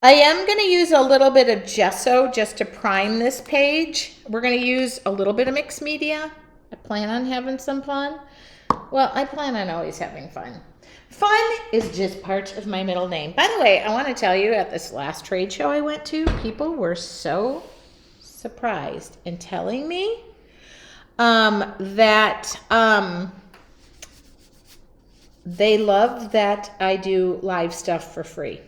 I am going to use a little bit of gesso just to prime this page. We're going to use a little bit of mixed media. I plan on having some fun. Well, I plan on always having fun. Fun is just part of my middle name. By the way, I want to tell you, at this last trade show I went to, people were so surprised in telling me that they love that I do live stuff for free.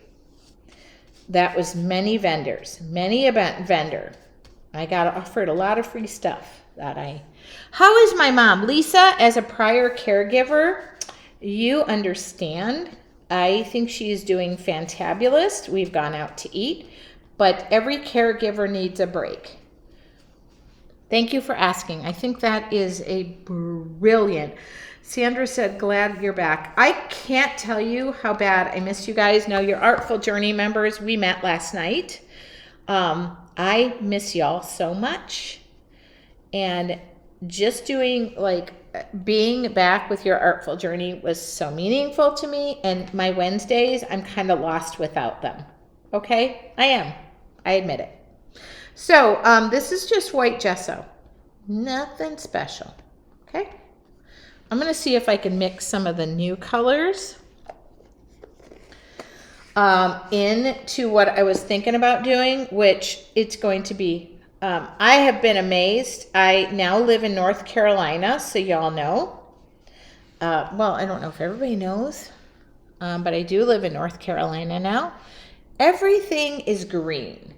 That was many vendors, many event vendor. I got offered a lot of free stuff that I. How is my mom? Lisa, as a prior caregiver, you understand. I think she is doing fantabulous. We've gone out to eat, but every caregiver needs a break. Thank you for asking. I think that is a brilliant. Sandra said, glad you're back. I can't tell you how bad I missed you guys. Now, your Artful Journey members, we met last night. I miss y'all so much. And just doing, like, being back with your Artful Journey was so meaningful to me. And my Wednesdays, I'm kind of lost without them. Okay? I am. I admit it. So, this is just white gesso. Nothing special. Okay? I'm going to see if I can mix some of the new colors into what I was thinking about doing, which it's going to be, I have been amazed. I now live in North Carolina, so y'all know. Well, I don't know if everybody knows, but I do live in North Carolina now. Everything is green.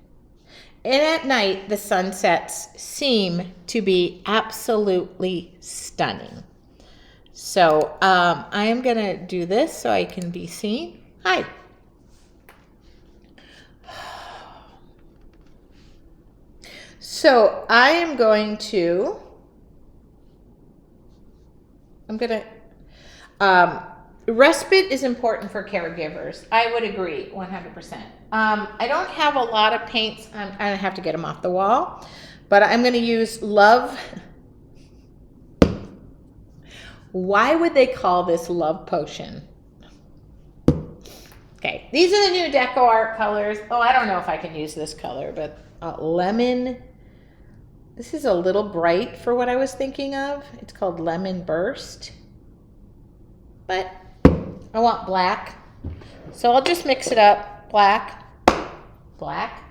And at night, the sunsets seem to be absolutely stunning. So I am going to do this so I can be seen. Hi. So I am going to, respite is important for caregivers. I would agree 100%. I don't have a lot of paints. I'm going to have to get them off the wall, but I'm going to use Love. Why would they call this Love Potion? Okay, these are the new Decoart colors. Oh, I don't know if I can use this color, but lemon. This is a little bright for what I was thinking of. It's called Lemon Burst. But I want black. So I'll just mix it up. Black. Black.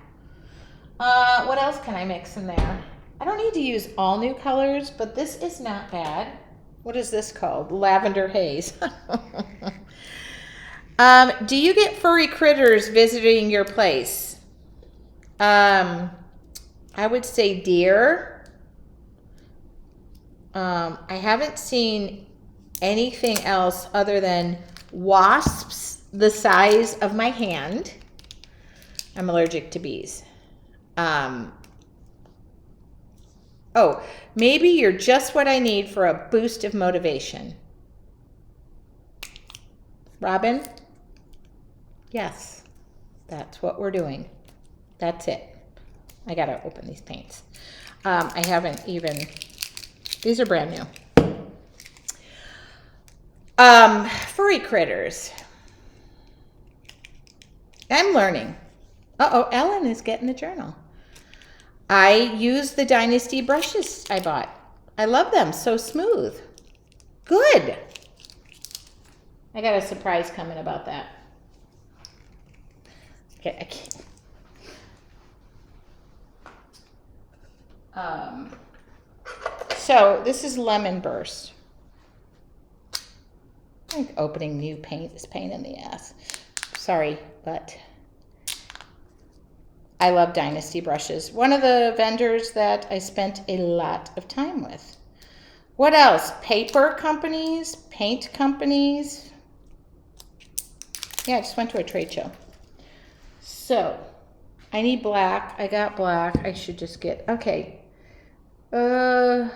What else can I mix in there? I don't need to use all new colors, but this is not bad. What is this called? Lavender Haze. Do you get furry critters visiting your place? I would say deer. I haven't seen anything else other than wasps the size of my hand. I'm allergic to bees. Oh, maybe you're just what I need for a boost of motivation. Robin? Yes, that's what we're doing. That's it. I gotta open these paints. I haven't even, these are brand new. Furry critters. I'm learning. Uh-oh, Ellen is getting the journal. I use the Dynasty brushes I bought. I love them, so smooth. Good. I got a surprise coming about that. Okay, I can't. So this is Lemon Burst. I think opening new paint is pain in the ass. Sorry, but I love Dynasty brushes. One of the vendors that I spent a lot of time with. What else? Paper companies, paint companies. Yeah, I just went to a trade show. So, I need black. I got black. I should just get, okay. I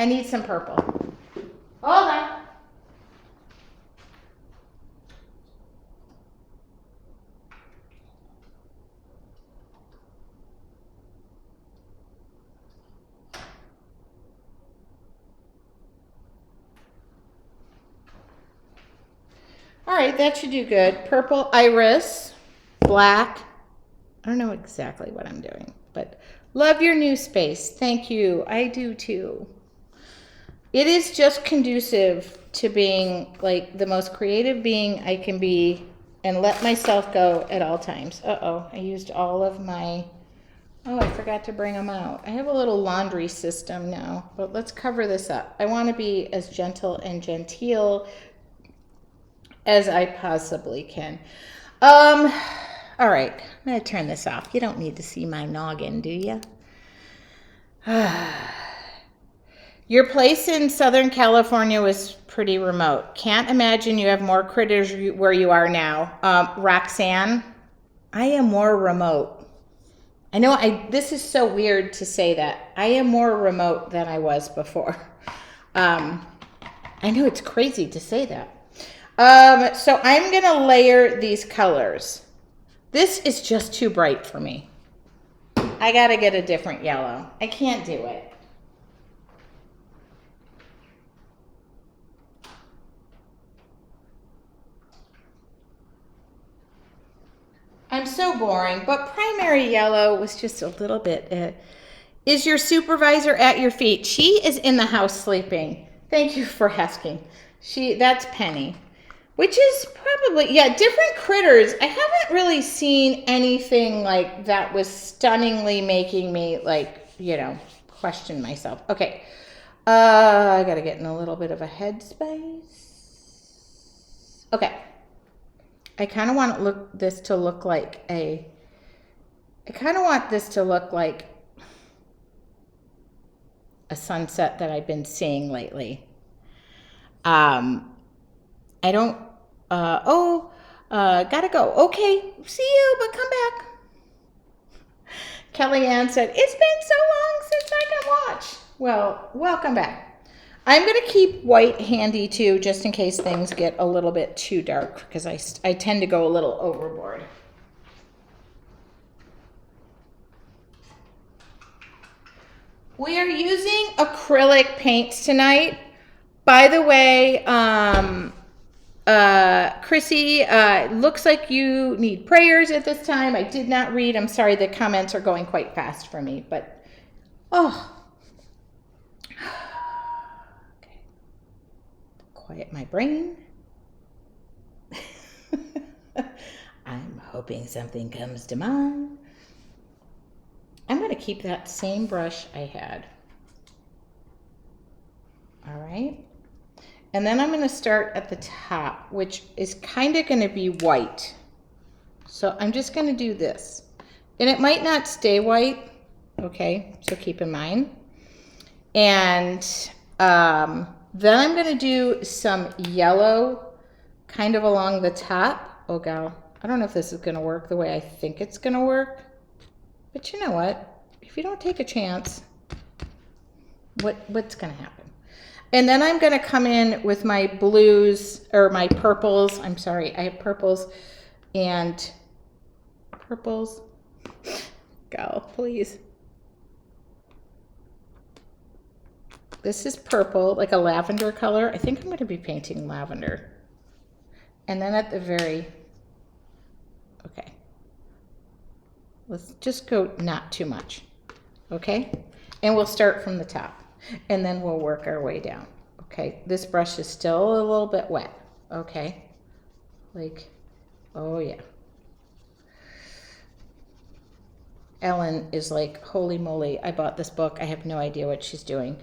need some purple. Hold on. All right, that should do good. Purple Iris. black. I don't know exactly what I'm doing, but love your new space. Thank you. I do too. It is just conducive to being like the most creative being I can be and let myself go at all times. Uh-oh, I used all of my, oh, I forgot to bring them out. I have a little laundry system now, but let's cover this up. I want to be as gentle and genteel as I possibly can. All right, I'm going to turn this off. You don't need to see my noggin, do you? Your place in Southern California was pretty remote. Can't imagine you have more critters where you are now. Roxanne, I am more remote. I know this is so weird to say that. I am more remote than I was before. I know it's crazy to say that. So I'm going to layer these colors. This is just too bright for me. I got to get a different yellow. I can't do it. I'm so boring, but primary yellow was just a little bit. Is your supervisor at your feet? She is in the house sleeping. Thank you for asking. That's Penny. Which is probably, yeah, different critters. I haven't really seen anything like that was stunningly making me like, you know, question myself. Okay, I gotta get in a little bit of a headspace. Okay, I kind of want this to look like a sunset that I've been seeing lately. I don't, gotta go. Okay, see you, but come back. Kellyanne said, it's been so long since I can watch. Well, welcome back. I'm gonna keep white handy too, just in case things get a little bit too dark, because I tend to go a little overboard. We are using acrylic paints tonight. By the way, Chrissy, looks like you need prayers at this time. I did not read. I'm sorry, the comments are going quite fast for me, but oh. Okay. Quiet my brain. I'm hoping something comes to mind. I'm going to keep that same brush I had. All right. And then I'm going to start at the top, which is kind of going to be white. So I'm just going to do this. And it might not stay white, okay? So keep in mind. And then I'm going to do some yellow kind of along the top. Oh, gal, I don't know if this is going to work the way I think it's going to work. But you know what? If you don't take a chance, what's going to happen? And then I'm going to come in with my blues, or my purples. I'm sorry, I have purples and purples. Go, please. This is purple, like a lavender color. I think I'm going to be painting lavender. And then at the very, okay. Let's just go not too much, okay? And we'll start from the top. And then we'll work our way down. Okay, this brush is still a little bit wet. Okay, like, oh yeah. Ellen is like, holy moly, I bought this book. I have no idea what she's doing.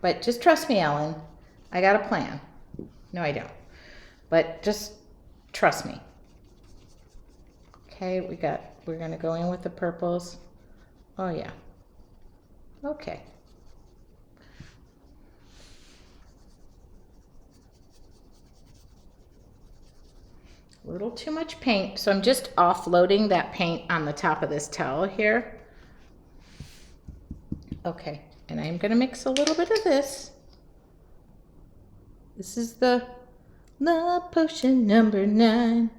But just trust me, Ellen. I got a plan. No, I don't. But just trust me. Okay, we're gonna go in with the purples. Oh yeah. Okay. A little too much paint, so I'm just offloading that paint on the top of this towel here. Okay, and I'm going to mix a little bit of this. This is the love potion number 9.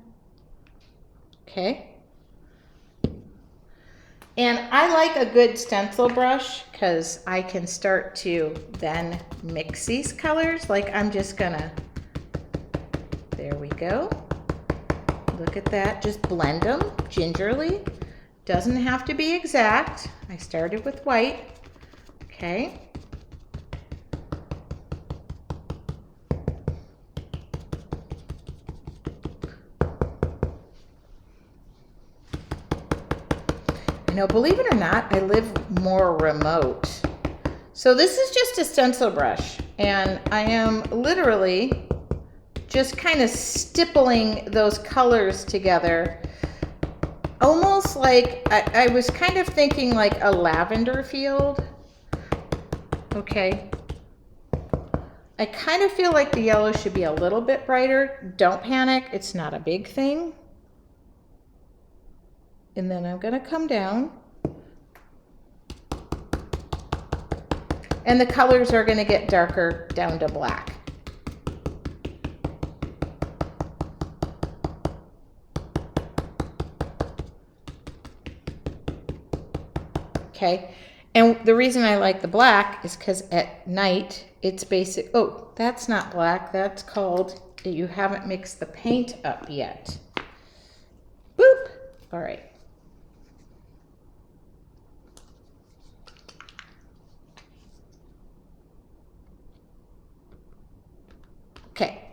Okay. And I like a good stencil brush because I can start to then mix these colors. Like I'm just gonna, there we go. Look at that. Just blend them gingerly. Doesn't have to be exact. I started with white. Okay. You know, believe it or not, I live more remote. So this is just a stencil brush, and I am literally just kind of stippling those colors together. Almost like, I was kind of thinking like a lavender field. Okay. I kind of feel like the yellow should be a little bit brighter. Don't panic, it's not a big thing. And then I'm gonna come down. And the colors are gonna get darker down to black. Okay, and the reason I like the black is because at night it's basic. Oh, that's not black, that's called, you haven't mixed the paint up yet. Boop, all right. Okay.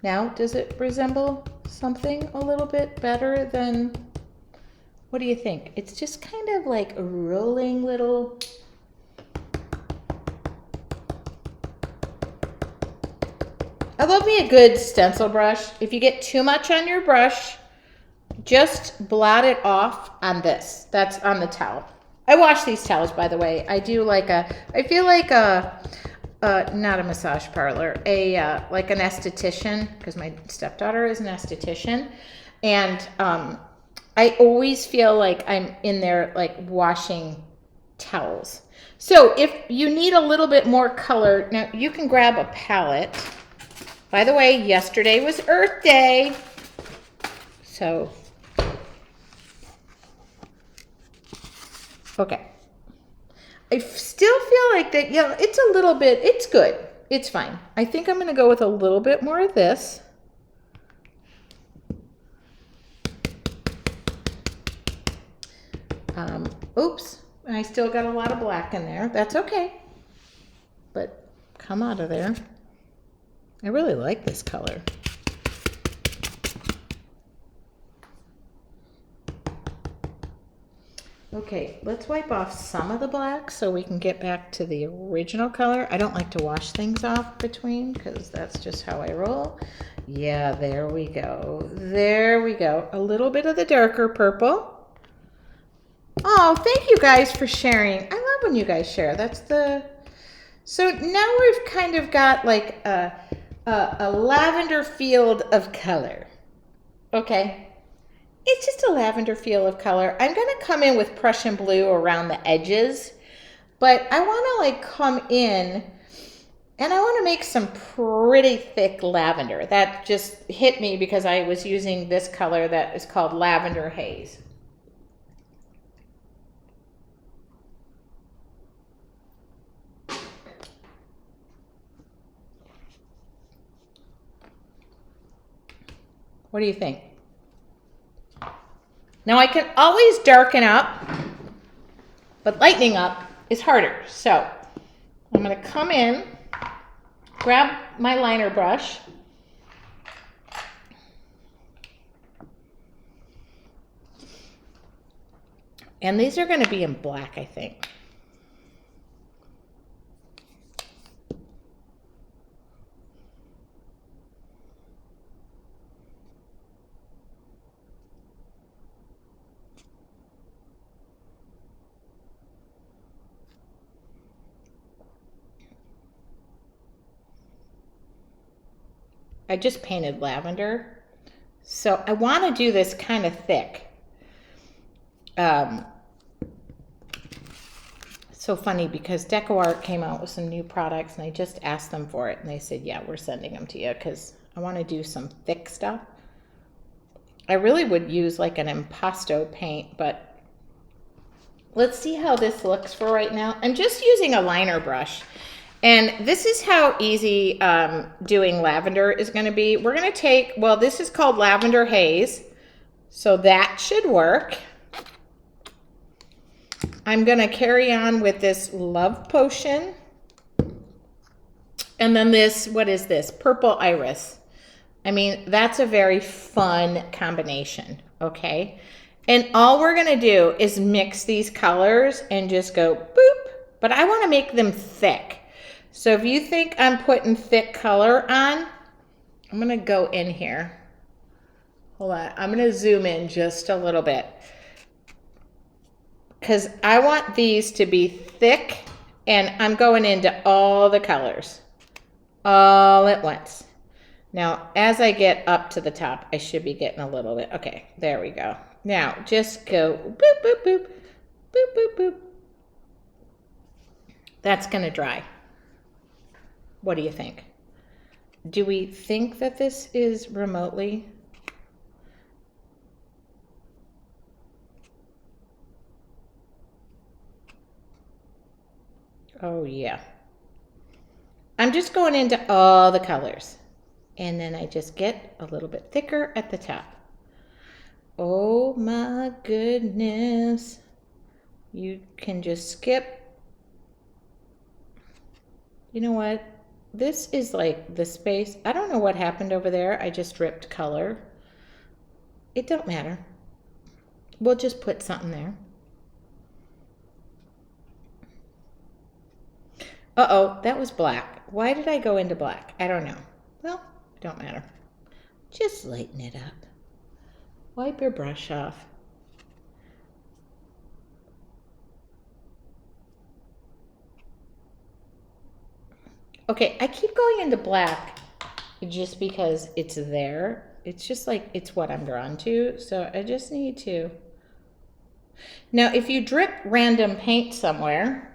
Now, does it resemble something a little bit better than, what do you think? It's just kind of like a rolling little, I love me a good stencil brush. If you get too much on your brush, just blot it off on this. That's on the towel. I wash these towels, by the way. I do like a, I feel like a, not a massage parlor, like an esthetician, because my stepdaughter is an esthetician, and I always feel like I'm in there like washing towels. So if you need a little bit more color, now you can grab a palette. By the way, yesterday was Earth Day, so okay. I still feel like that, yeah, it's a little bit, it's good. It's fine. I think I'm going to go with a little bit more of this. Oops, I still got a lot of black in there. That's okay. But come out of there. I really like this color. Okay, let's wipe off some of the black so we can get back to the original color. I don't like to wash things off between because that's just how I roll. Yeah, there we go. There we go. A little bit of the darker purple. Oh, thank you guys for sharing. I love when you guys share. That's the... So now we've kind of got like a lavender field of color. Okay. It's just a lavender feel of color. I'm going to come in with Prussian blue around the edges, but I want to like come in and I want to make some pretty thick lavender. That just hit me because I was using this color that is called Lavender Haze. What do you think? Now I can always darken up, but lightening up is harder. So I'm going to come in, grab my liner brush, and these are going to be in black, I think. I just painted lavender, so I want to do this kind of thick. So funny because Decoart came out with some new products and I just asked them for it and they said, yeah, we're sending them to you because I want to do some thick stuff. I really would use like an impasto paint, but Let's see how this looks for right now. I'm just using a liner brush. And this is how easy doing lavender is going to be. We're going to take, well, this is called Lavender Haze. So that should work. I'm going to carry on with this Love Potion. And then this, what is this? Purple Iris. I mean, that's a very fun combination, okay? And all we're gonna do is mix these colors and just go boop, but I wanna make them thick. So if you think I'm putting thick color on, I'm gonna go in here. Hold on, I'm gonna zoom in just a little bit, because I want these to be thick, and I'm going into all the colors all at once. Now, as I get up to the top, I should be getting a little bit. Okay, there we go. Now, just go boop, boop, boop, boop, boop, boop. That's going to dry. What do you think? Do we think that this is remotely? Oh, yeah. I'm just going into all the colors. And then I just get a little bit thicker at the top. Oh my goodness. You can just skip. You know what? This is like the space. I don't know what happened over there. I just ripped color. It don't matter. We'll just put something there. Uh-oh, that was black. Why did I go into black? I don't know. Well, don't matter. Just lighten it up. Wipe your brush off. Okay, I keep going into black just because it's there. It's just like, it's what I'm drawn to. So I just need to. Now, if you drip random paint somewhere,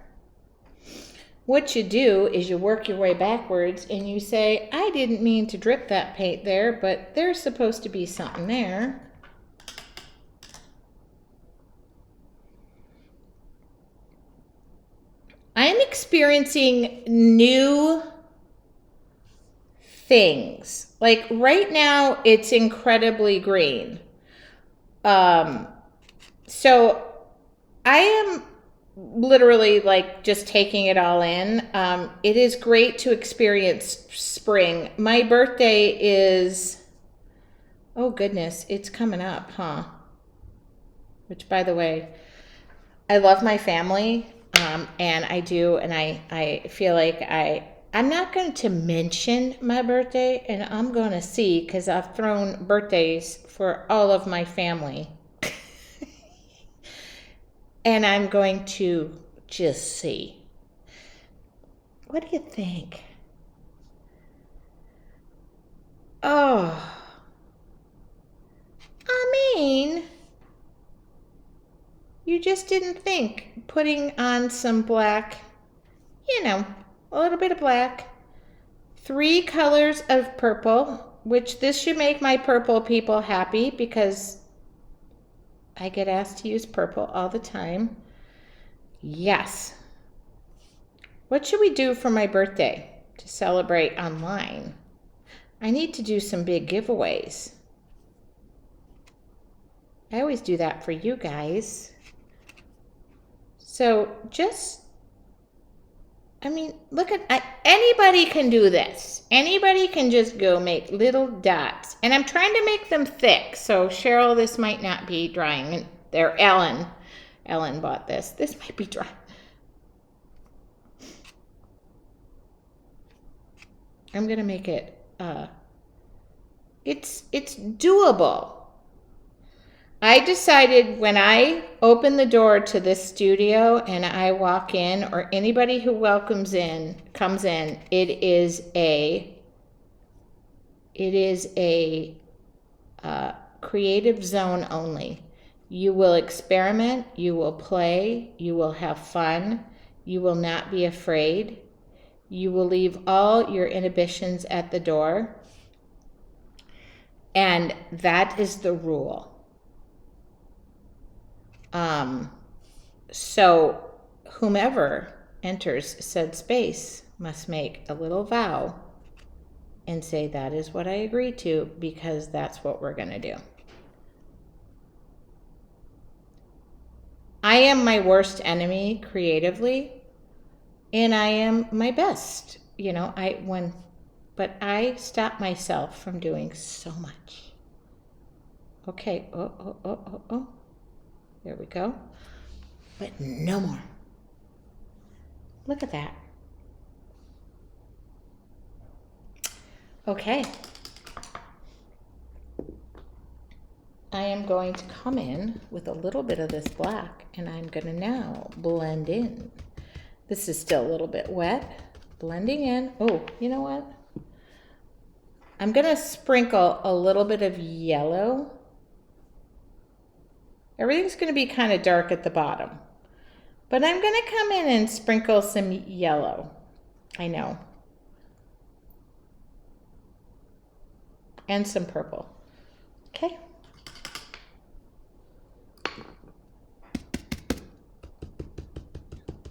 what you do is you work your way backwards and you say, I didn't mean to drip that paint there, but there's supposed to be something there. I'm experiencing new things. Like right now, it's incredibly green. So I am literally like just taking it all in. It is great to experience spring. My birthday is, oh goodness, it's coming up, huh? Which, by the way, I love my family, and I do, and I feel like I'm not going to mention my birthday, and I'm going to see, because I've thrown birthdays for all of my family. And I'm going to just see. What do you think? Oh, I mean, you just didn't think putting on some black, you know, a little bit of black, 3 colors of purple, which this should make my purple people happy because I get asked to use purple all the time. Yes. What should we do for my birthday to celebrate online? I need to do some big giveaways. I always do that for you guys. So just, I mean, look at, anybody can do this. Anybody can just go make little dots. And I'm trying to make them thick. So Cheryl, this might not be drying. There, Ellen bought this. This might be dry. I'm gonna make it, it's doable. I decided when I open the door to this studio and I walk in, or anybody who comes in, it is a creative zone only. You will experiment, you will play, you will have fun, you will not be afraid. You will leave all your inhibitions at the door. And that is the rule. So whomever enters said space must make a little vow and say, that is what I agree to, because that's what we're going to do. I am my worst enemy creatively, and I am my best. You know, but I stop myself from doing so much. Okay, oh. There we go. But no more. Look at that. Okay. I am going to come in with a little bit of this black, and I'm going to now blend in. This is still a little bit wet. Blending in. Oh, you know what? I'm going to sprinkle a little bit of yellow. Everything's going to be kind of dark at the bottom. But I'm going to come in and sprinkle some yellow. I know. And some purple. Okay.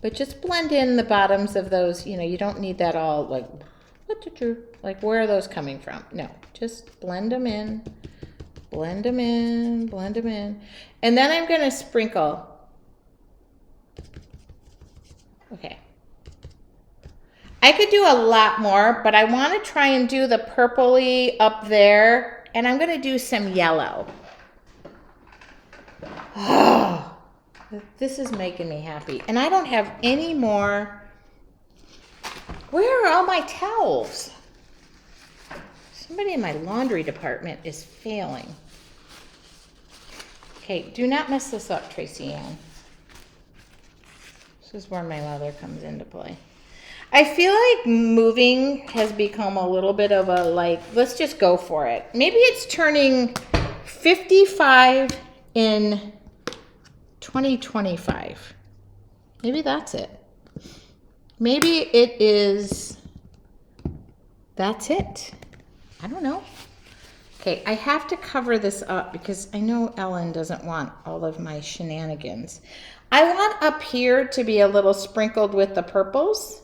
But just blend in the bottoms of those. You know, you don't need that all like, like where are those coming from? No, just blend them in. Blend them in, blend them in. And then I'm going to sprinkle. Okay. I could do a lot more, but I want to try and do the purpley up there. And I'm going to do some yellow. Oh, this is making me happy. And I don't have any more. Where are all my towels? Somebody in my laundry department is failing. Okay, do not mess this up, Tracy Ann. This is where my mother comes into play. I feel like moving has become a little bit of a like, let's just go for it. Maybe it's turning 55 in 2025. Maybe that's it. Maybe it is, that's it. I don't know. Okay, I have to cover this up because I know Ellen doesn't want all of my shenanigans. I want up here to be a little sprinkled with the purples.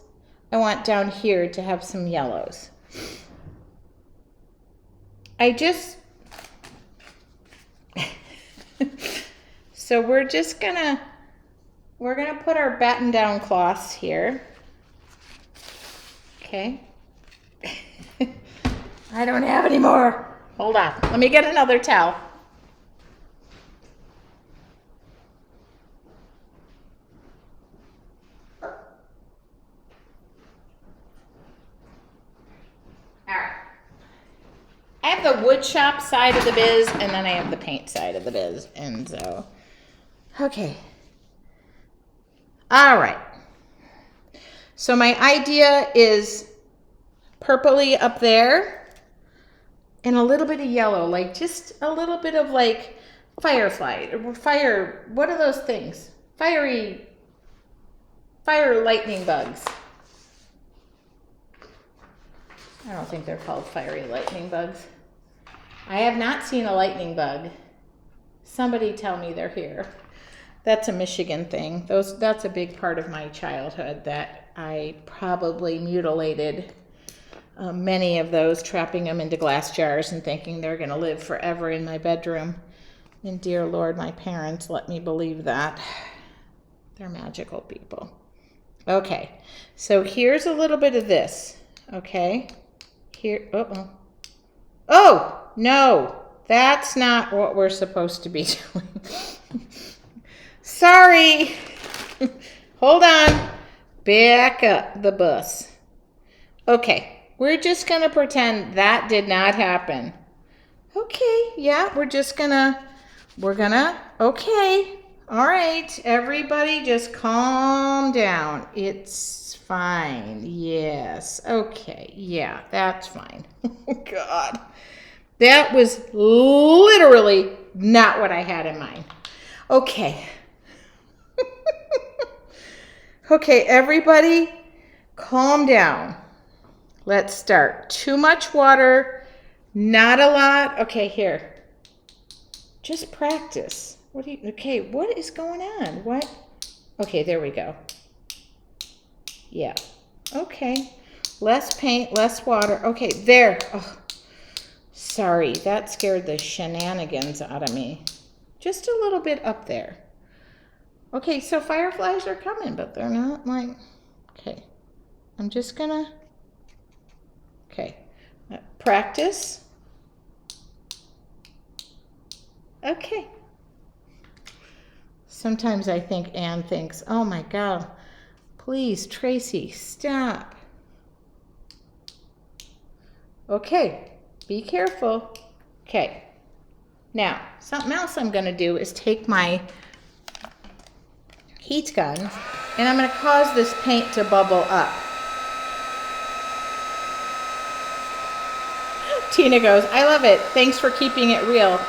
I want down here to have some yellows. So we're gonna put our batten down cloths here. Okay. I don't have any more. Hold on, let me get another towel. All right. I have the wood shop side of the biz, and then I have the paint side of the biz, and so, okay. All right. So my idea is purpley up there. And a little bit of yellow, like just a little bit of like firefly, what are those things? Fire lightning bugs. I don't think they're called fiery lightning bugs. I have not seen a lightning bug. Somebody tell me they're here. That's a Michigan thing. That's a big part of my childhood that I probably mutilated. Many of those, trapping them into glass jars and thinking they're going to live forever in my bedroom. And dear Lord, my parents let me believe that. They're magical people. Okay, so here's a little bit of this. Okay, here, oh, no, that's not what we're supposed to be doing. Sorry. Hold on. Back up the bus. Okay. We're just going to pretend that did not happen. Okay, yeah, okay. All right, everybody just calm down. It's fine. Yes, okay, yeah, that's fine. Oh, God. That was literally not what I had in mind. Okay. Okay, everybody, calm down. Let's start. Too much water, not a lot. Okay, here. Just practice. What is going on? What? Okay, there we go. Yeah. Okay. Less paint, less water. Okay, there. Oh, sorry, that scared the shenanigans out of me. Just a little bit up there. Okay, so fireflies are coming, but they're not like, okay. I'm just gonna, okay. Practice. Okay. Sometimes I think Anne thinks, oh my God, please, Tracy, stop. Okay, be careful. Okay, now something else I'm gonna do is take my heat gun and I'm gonna cause this paint to bubble up. Tina goes, I love it. Thanks for keeping it real.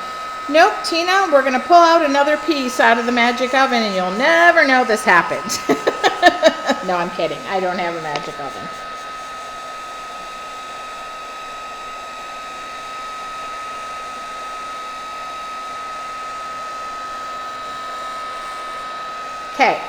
Nope, Tina, we're gonna pull out another piece out of the magic oven and you'll never know this happened. No, I'm kidding. I don't have a magic oven. Okay.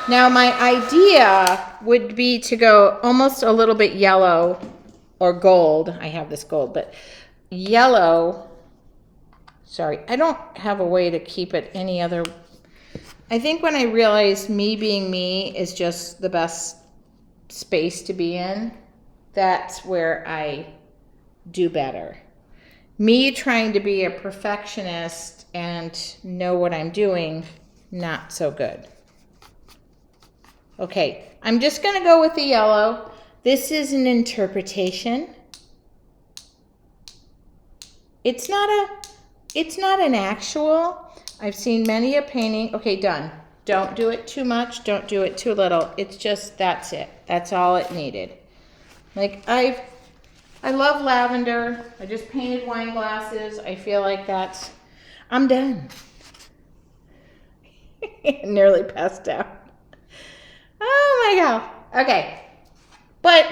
Now my idea would be to go almost a little bit yellow or gold. I have this gold, but yellow. Sorry, I don't have a way to keep it any other. I think when I realized me being me is just the best space to be in, that's where I do better. Me trying to be a perfectionist and know what I'm doing, not so good. Okay, I'm just gonna go with the yellow. This is an interpretation. It's not an actual. I've seen many a painting. Okay, done. Don't do it too much, don't do it too little. It's just, that's it. That's all it needed. Like I love lavender. I just painted wine glasses. I feel like I'm done. Nearly passed out. Oh my God. Okay. But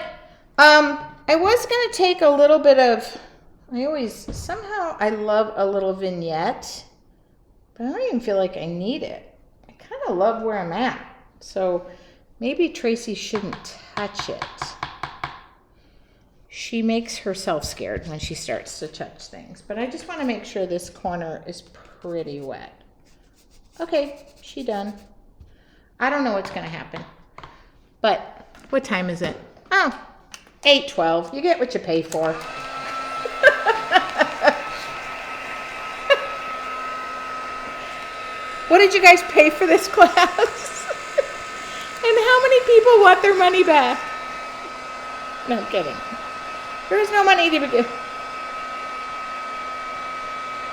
I was going to take a little bit of, somehow I love a little vignette, but I don't even feel like I need it. I kind of love where I'm at. So maybe Tracy shouldn't touch it. She makes herself scared when she starts to touch things, but I just want to make sure this corner is pretty wet. Okay, she done. I don't know what's going to happen, but what time is it? Oh, 8:12. You get what you pay for. What did you guys pay for this class? And how many people want their money back? No, I'm kidding. There is no money to be given.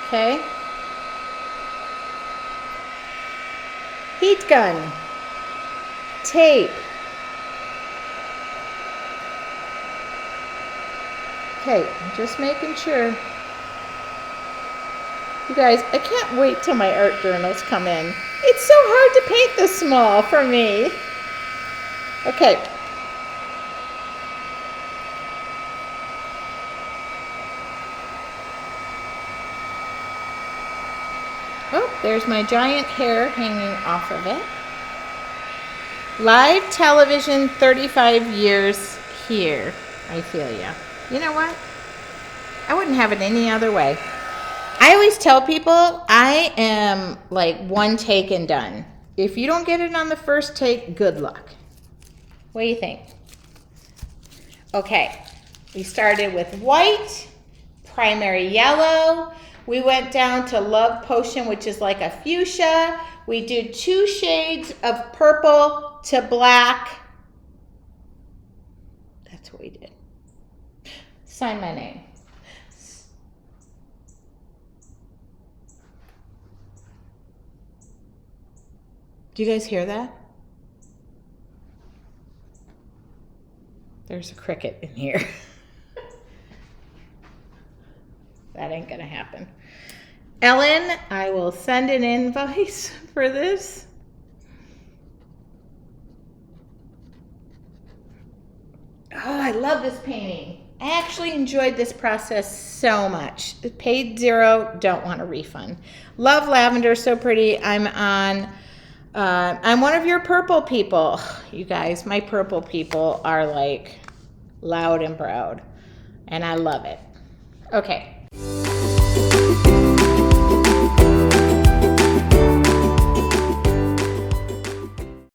Okay. Heat gun. Tape. Okay, I'm just making sure. You guys, I can't wait till my art journals come in. It's so hard to paint this small for me. Okay. Oh, there's my giant hair hanging off of it. Live television, 35 years here. I feel ya. You know what? I wouldn't have it any other way. I always tell people I am like one take and done. If you don't get it on the first take, good luck. What do you think? Okay, we started with white, primary yellow. We went down to Love Potion, which is like a fuchsia. We did 2 shades of purple to black. That's what we did. Sign my name. Do you guys hear that? There's a cricket in here. That ain't gonna happen. Ellen, I will send an invoice for this. Oh, I love this painting. I actually enjoyed this process so much. Paid $0, don't want a refund. Love Lavender, so pretty. I'm one of your purple people. You guys, my purple people are like loud and proud, and I love it. Okay,